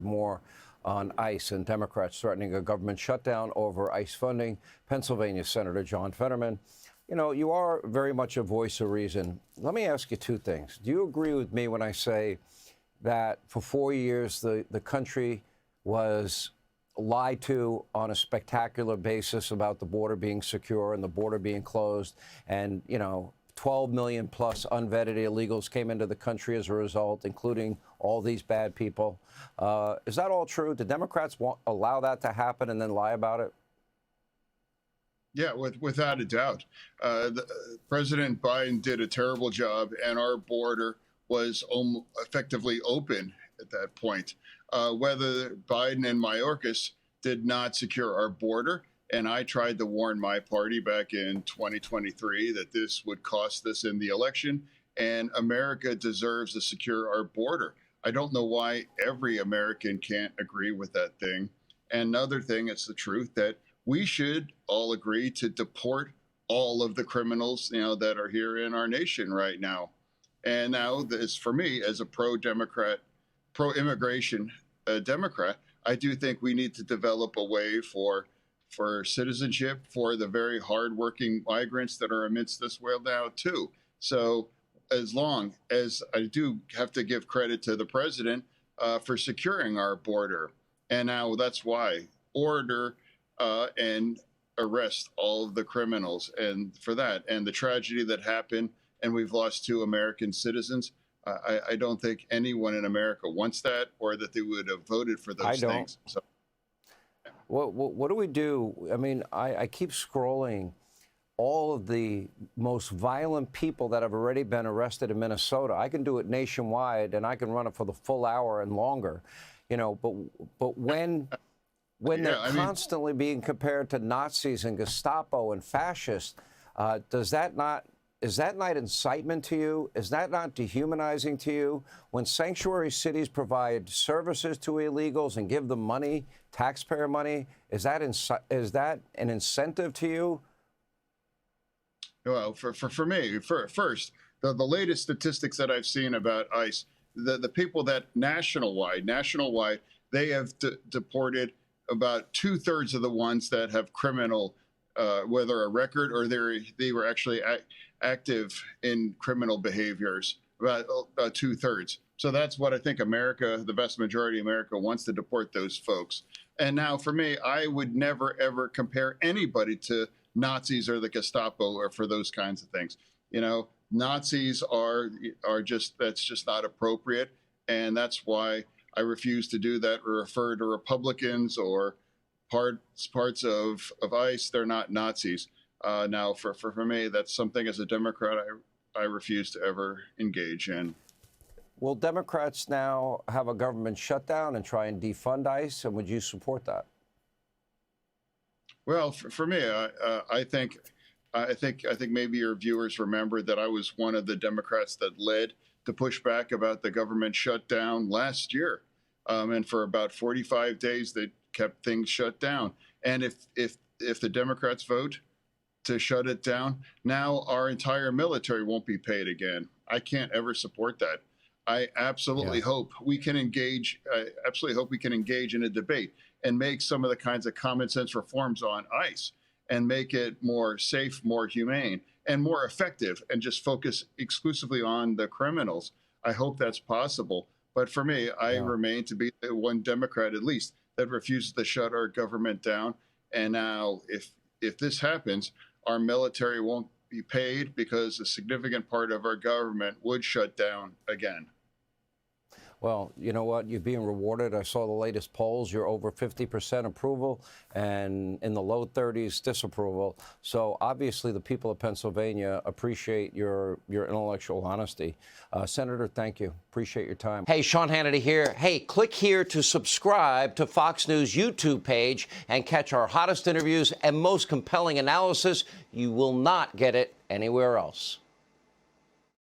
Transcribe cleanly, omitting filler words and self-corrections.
more on ICE and Democrats threatening a government shutdown over ICE funding. Pennsylvania Senator John Fetterman, you know, you are very much a voice of reason. Let me ask you two things. Do you agree with me when I say that for 4 years the country was lied to on a spectacular basis about the border being secure and the border being closed, and, you know, 12 million plus unvetted illegals came into the country as a result, including all these bad people? Is that all true? Do Democrats allow that to happen and then lie about it? Yeah, without a doubt. President Biden did a terrible job, and our border was effectively open at that point. Whether Biden and Mayorkas did not secure our border, and I tried to warn my party back in 2023 that this would cost us in the election, and America deserves to secure our border. I don't know why every American can't agree with that thing. And another thing, it's the truth that we should all agree to deport all of the criminals, you know, that are here in our nation right now. And now, this, for me, as a pro-Democrat, pro-immigration Democrat, I do think we need to develop a way for citizenship for the very hardworking migrants that are amidst this world now, too. So as long as I do have to give credit to the president for securing our border, and now that's why order and arrest all of the criminals, and for that, and the tragedy that happened, and we've lost 2 American citizens. I don't think anyone in America wants that, or that they would have voted for those things. So, what do we do? I mean, I keep scrolling all of the most violent people that have already been arrested in Minnesota. I can do it nationwide, and I can run it for the full hour and longer, you know. But when they're constantly being compared to Nazis and Gestapo and fascists, is that not incitement to you? Is that not dehumanizing to you? When sanctuary cities provide services to illegals and give them money, taxpayer money, is that an incentive to you? Well, for me, first, the latest statistics that I've seen about ICE, the people that nationwide, they have deported about 2/3 of the ones that have criminal, whether a record or they were actually active in criminal behaviors, about 2/3. So that's what I think America, the vast majority of America, wants to deport those folks. And now, for me, I would never, ever compare anybody to Nazis or the Gestapo or for those kinds of things. You know, Nazis are just, that's just not appropriate. And that's why I refuse to do that or refer to Republicans or parts of ICE. They're not Nazis. Now, for me, that's something as a Democrat I refuse to ever engage in. Will Democrats now have a government shutdown and try and defund ICE, and would you support that? Well, for me, I think maybe your viewers remember that I was one of the Democrats that led the pushback about the government shutdown last year, and for about 45 days they kept things shut down. And if the Democrats vote to shut it down, now our entire military won't be paid again. I can't ever support that. I absolutely hope we can engage. I absolutely hope we can engage in a debate and make some of the kinds of common sense reforms on ICE and make it more safe, more humane, and more effective, and just focus exclusively on the criminals. I hope that's possible. But for me, I remain to be the one Democrat, at least, that refuses to shut our government down. And now, if this happens, our military won't be paid because a significant part of our government would shut down again. Well, you know what? You're being rewarded. I saw the latest polls. You're over 50% approval and in the low 30s disapproval. So obviously the people of Pennsylvania appreciate your intellectual honesty. Senator, thank you. Appreciate your time. Hey, Sean Hannity here. Hey, click here to subscribe to Fox News YouTube page and catch our hottest interviews and most compelling analysis. You will not get it anywhere else.